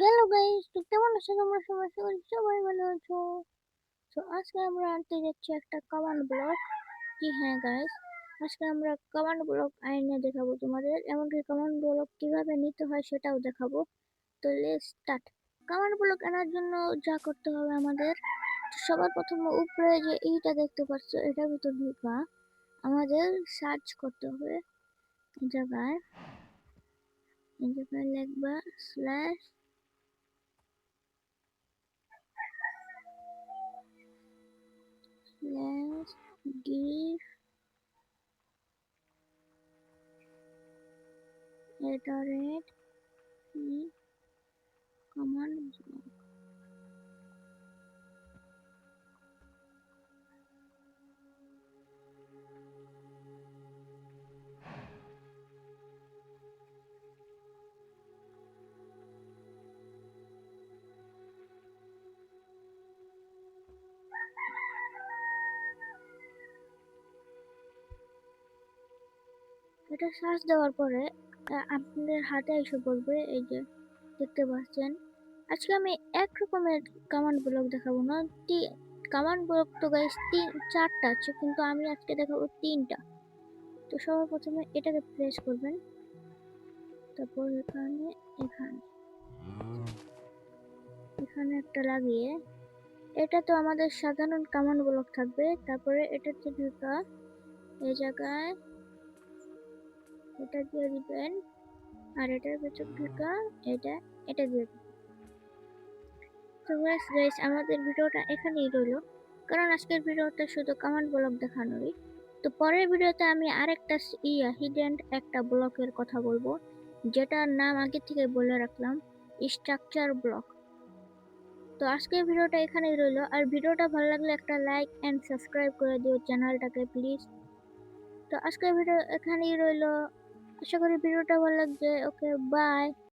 Hello guys, তো কেমন আছো তোমরা সবাই? আশা করি সবাই ভালো আছো। তো আজকে আমরা আনতে যাচ্ছি একটা কমান্ড ব্লক। জি হ্যাঁ গাইস, আজকে আমরা কমান্ড ব্লক আইনে দেখাবো তোমাদের, এমনকি কমান্ড ব্লক কিভাবে নিতে হয় সেটাও দেখাবো। তো লেটস স্টার্ট। কমান্ড ব্লক আনার জন্য যা করতে হবে আমাদের, সবার প্রথমে উপরে যে এইটা দেখতে পাচ্ছ এটার ভিতর ঢুকা আমাদের সার্চ করতে হবে। এই জায়গায় লিখবা স্ল্যাশ give command block. এটা সার্চ দেওয়ার পরে আপনাদের হাতে এসে পড়বে, এই যে দেখতে পাচ্ছেন। আজকে আমি এক রকমের কমান্ড ব্লক দেখাবো না, কমান্ড ব্লক তো গাইস চারটা আছে, কিন্তু আমি আজকে দেখাবো তিনটা। তো সবার প্রথমে এটাকে প্রেস করবেন, তারপর এখানে এখানে এখানে একটা লাগিয়ে, এটা তো আমাদের সাধারণ কমান্ড ব্লক থাকবে। তারপরে এটাতে ঢুকা এই জায়গায় এটা দিয়ে দিবেন, আর এটার ভেতর ঢুকা এটা দিয়ে দিবেন। তো গাইস আমাদের ভিডিওটা এখানেই রইলো, কারণ আজকের ভিডিওটা শুধু কমান্ড ব্লক দেখানোরই। তো পরের ভিডিওতে আমি আরেকটা হিডেন একটা ব্লকের কথা বলবো, যেটার নাম আগে থেকে বলে রাখলাম, স্ট্রাকচার ব্লক। তো আজকের ভিডিওটা এখানেই রইলো, আর ভিডিওটা ভালো লাগলে একটা লাইক এন্ড সাবস্ক্রাইব করে দিও চ্যানেলটাকে প্লিজ। তো আজকের ভিডিও এখানেই রইলো, আশা করি ভিডিওটা ভালো লাগছে। Okay bye.